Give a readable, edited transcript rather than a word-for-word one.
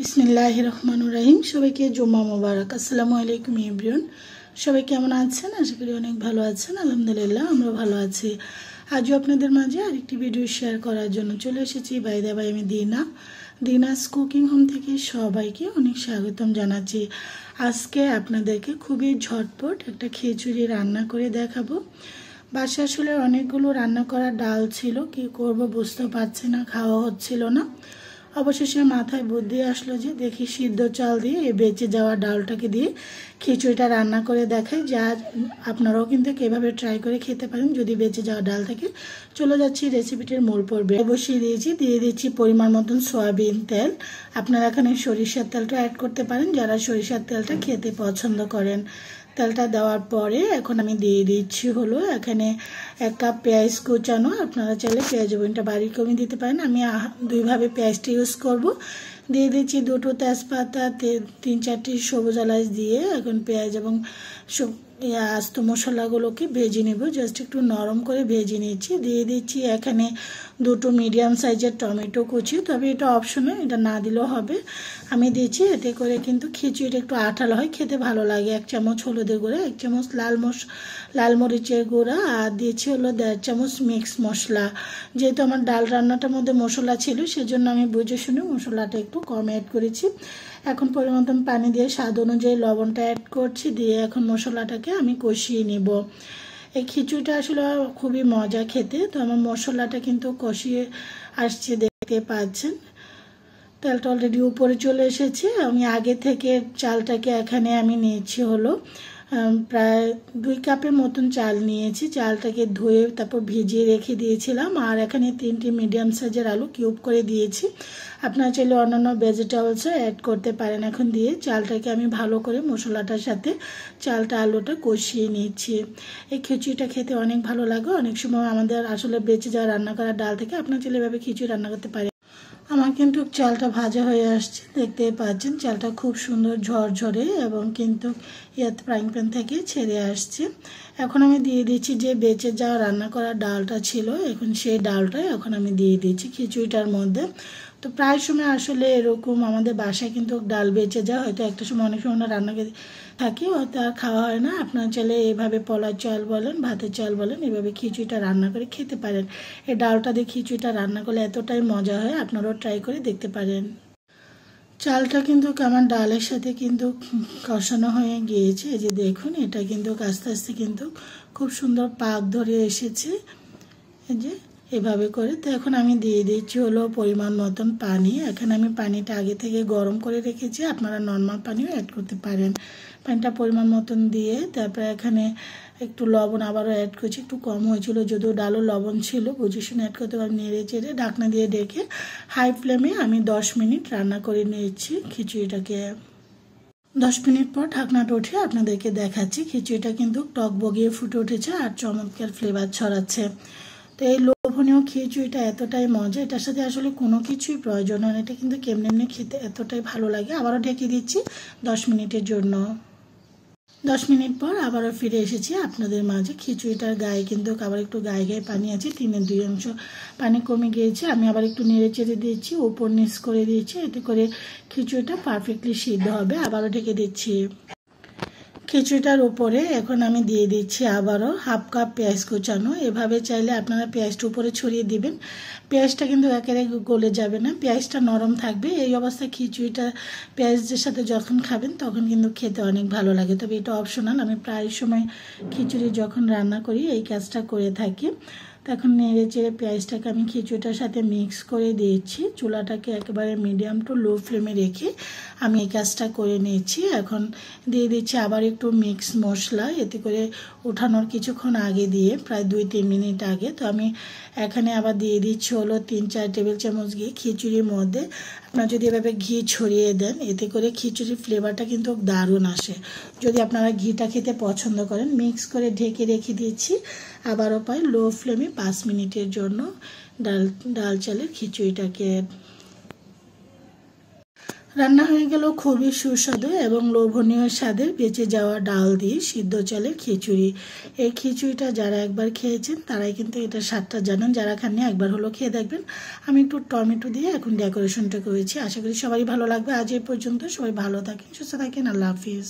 বিসমিল্লাহির রহমানির রহিম। সবাইকে জুম্মা মোবারক। আসসালামু আলাইকুম এভরিওয়ান। সবাই কেমন আছেন? আশা করি অনেক ভালো আছেন। আলহামদুলিল্লাহ আমরা ভালো আছি। আজও আপনাদের মাঝে আরেকটি ভিডিও শেয়ার করার জন্য চলে এসেছি। বাই দা বাই আমি দিনাস কুকিং হোম থেকে সবাইকে অনেক স্বাগতম জানাচ্ছি। আজকে আপনাদেরকে খুবই ঝটপট একটা খিচুড়ি রান্না করে দেখাবো। বাসায় আসলে অনেকগুলো রান্না করা ডাল ছিল, কি করব বুঝতে পারছি না, খাওয়া হচ্ছিল না। অবশেষে মাথায় বুদ্ধি আসলো যে দেখি সিদ্ধ চাল দিয়ে এই বেঁচে যাওয়া ডালটাকে দিয়ে খিচুড়িটা রান্না করে দেখাই। যা আপনারাও কিন্তু এভাবে ট্রাই করে খেতে পারেন যদি বেঁচে যাওয়া ডাল থাকে। চলে যাচ্ছি রেসিপিটির মূল পর্বে। বসিয়ে দিয়ে দিচ্ছি পরিমাণ মতন সয়াবিন তেল। আপনারা এখানে সরিষার তেলটা অ্যাড করতে পারেন যারা সরিষার তেলটা খেতে পছন্দ করেন। তেলটা দেওয়ার পরে এখন আমি দিয়ে দিচ্ছি হলো এখানে 1 কাপ পেঁয়াজ কুচানো। আপনারা চাইলে পেঁয়াজ বোনটা বাড়ি কমিয়ে দিতে পারেন। আমি দুইভাবে পেঁয়াজটা ইউজ করব। দিয়ে দিচ্ছি 2টো তেজপাতা, 3-4টি সবুজ এলাচ দিয়ে এখন পেঁয়াজ এবং আস্ত মশলাগুলোকে ভেজে নেব। জাস্ট একটু নরম করে ভেজে নিচ্ছি। দিয়ে দিচ্ছি এখানে 2টো মিডিয়াম সাইজের টমেটো কুচি, তবে এটা অপশনাল, এটা না দিলেও হবে। আমি দিচ্ছি, এতে করে কিন্তু খিচুড়িটা একটু আঠালো হয়, খেতে ভালো লাগে। 1 চামচ হলুদের গুঁড়া, 1 চামচ লাল মরিচের গুঁড়া, আর দিয়েছি হলো 1.5 চামচ মিক্স মশলা। যেহেতু আমার ডাল রান্নাটার মধ্যে মশলা ছিল সেজন্য আমি বুঝে শুনে মশলাটা একটু কম অ্যাড করেছি। এখন পরিমাণ পানি দিয়ে স্বাদ অনুযায়ী লবণটা অ্যাড করছি। দিয়ে এখন মশলাটাকে আমি কষিয়ে নেব। এই খিচুড়িটা আসলে খুবই মজা খেতে। তো আমার মশলাটা কিন্তু কষিয়ে আসছে, দেখতে পাচ্ছেন। তেলটা অলরেডি উপরে চলে এসেছে। আমি আগে থেকে চালটাকে এখানে আমি নিয়েছি হলো প্রায় 2 কাপের মতন চাল নিয়েছি। চালটাকে ধুয়ে তারপর ভিজিয়ে রেখে দিয়েছিলাম। আর এখানে 3টি মিডিয়াম সাইজের আলু কিউব করে দিয়েছি। আপনারা চাইলে অন্যান্য ভেজিটেবলসও অ্যাড করতে পারেন। এখন দিয়ে চালটাকে আমি ভালো করে মশলাটার সাথে চালটা আলুটা কষিয়ে নিচ্ছি। এই খিচুড়িটা খেতে অনেক ভালো লাগে। অনেক সময় আমাদের আসলে বেঁচে যাওয়া রান্না করা ডাল থেকে আপনারা চাইলে এভাবে খিচুড়ি রান্না করতে পারেন। আমার কিন্তু চালটা ভাজা হয়ে আসছে, দেখতেই পাচ্ছেন। চালটা খুব সুন্দর ঝরঝরে এবং কিন্তু ফ্রাইং প্যান থেকে ছেড়ে আসছে। এখন আমি দিয়ে দিচ্ছি যে বেঁচে যাওয়া রান্না করা ডালটা ছিল, এখন সেই ডালটা এখন আমি দিয়ে দিচ্ছি খিচুড়িটার মধ্যে। তো প্রায় সময় আসলে এরকম আমাদের বাসায় কিন্তু ডাল বেঁচে যায়, হয়তো একটা সময় অনেক সময় রান্না থাকি হয়তো আর খাওয়া হয় না। আপনারা চাইলে এভাবে পলার চাল বলেন, ভাতের চাল বলেন, এভাবে খিচুড়িটা রান্না করে খেতে পারেন। এই ডালটা দিয়ে খিচুড়িটা রান্না করলে এতটাই মজা হয়, আপনারাও ট্রাই করে দেখতে পারেন। চালটা কিন্তু আমার ডালের সাথে কিন্তু কষানো হয়ে গিয়েছে। এই যে দেখুন, এটা কিন্তু আস্তে আস্তে কিন্তু খুব সুন্দর পাক ধরে এসেছে। এই যে এভাবে করে। তো এখন আমি দিয়ে দিচ্ছি হলো পরিমাণ মতন পানি। এখানে আমি পানিটা আগে থেকে গরম করে রেখেছি, আপনারা নর্মাল পানিও অ্যাড করতে পারেন। পানিটা পরিমাণ মতন দিয়ে তারপরে এখানে একটু লবণ আবারও অ্যাড করছি। একটু কম হয়েছিল, যদিও ডালও লবণ ছিল, বুঝে শুনে অ্যাড করতে পারি। নেড়ে চেড়ে ঢাকনা দিয়ে ডেকে হাই ফ্লেমে আমি 10 মিনিট রান্না করে নিয়েছি খিচুড়িটাকে। 10 মিনিট পর ঢাকনাটা উঠে আপনাদেরকে দেখাচ্ছি। খিচুড়িটা কিন্তু টক বগিয়ে ফুটে উঠেছে আর চমৎকার ফ্লেভার ছড়াচ্ছে। তো এই লোভনীয় খিচুড়িটা এতটাই মজা, এটার সাথে আসলে কোনো কিছুই প্রয়োজন হয় না। এটা কিন্তু কেমনি এমনি খেতে এতটাই ভালো লাগে। আবারও ঢেকে দিচ্ছি 10 মিনিটের জন্য। 10 মিনিট পর আবারও ফিরে এসেছি আপনাদের মাঝে। খিচুড়িটার গায়ে কিন্তু আবার একটু গায়ে গায়ে পানি আছে, 3/2 অংশ পানি কমে গিয়েছে। আমি আবার একটু নেড়ে চেড়ে দিয়েছি, উপর নিচ করে দিয়েছি, এতে করে খিচুড়িটা পারফেক্টলি সিদ্ধ হবে। আবারও ঢেকে দিচ্ছি। খিচুড়িটার উপরে এখন আমি দিয়ে দিচ্ছি আবারও 1/2 কাপ পেঁয়াজ কুচানো। এভাবে চাইলে আপনারা পেঁয়াজটা উপরে ছড়িয়ে দিবেন। পেঁয়াজটা কিন্তু একেবারে গলে যাবে না, পেঁয়াজটা নরম থাকবে। এই অবস্থায় খিচুড়িটা পেঁয়াজের সাথে যখন খাবেন তখন কিন্তু খেতে অনেক ভালো লাগে। তবে এটা অপশনাল, আমি প্রায় সময় খিচুড়ি যখন রান্না করি এই কাজটা করে থাকি। তখন নেড়ে চেড়ে পেঁয়াজটাকে আমি খিচুড়িটার সাথে মিক্স করে দিয়েছি। চুলাটাকে একেবারে মিডিয়াম টু লো ফ্লেমে রেখে আমি এই কাজটা করে নিয়েছি। এখন দিয়ে দিচ্ছি আবার একটু মিক্স মশলা, এতে করে ওঠানোর কিছুক্ষণ আগে দিয়ে প্রায় 2-3 মিনিট আগে। তো আমি এখানে আবার দিয়ে দিচ্ছি হলো 3-4 টেবিল চামচ ঘি। খিচুড়ির মধ্যে আপনারা যদি এভাবে ঘি ছড়িয়ে দেন, এতে করে খিচুড়ির ফ্লেভারটা কিন্তু দারুণ আসে। যদি আপনারা ঘিটা খেতে পছন্দ করেন, মিক্স করে ঢেকে রেখে দিচ্ছি আবারও প্রায় লো ফ্লেমে 5 মিনিটের জন্য ডাল চালের খিচুড়িটাকে। রান্না হয়ে গেল খুবই সুস্বাদু এবং লোভনীয় স্বাদের বেঁচে যাওয়া ডাল দিয়ে সিদ্ধ চালের খিচুড়ি। এই খিচুড়িটা যারা একবার খেয়েছেন তারাই কিন্তু এটা স্বাদটা জানেন, যারা খাননি একবার হলো খেয়ে দেখবেন। আমি একটু টমেটো দিয়ে এখন ডেকোরেশনটা করেছি। আশা করি সবাই ভালো লাগবে। আজ এই পর্যন্ত, সবাই ভালো থাকেন, সুস্থ থাকেন। আল্লাহ হাফিজ।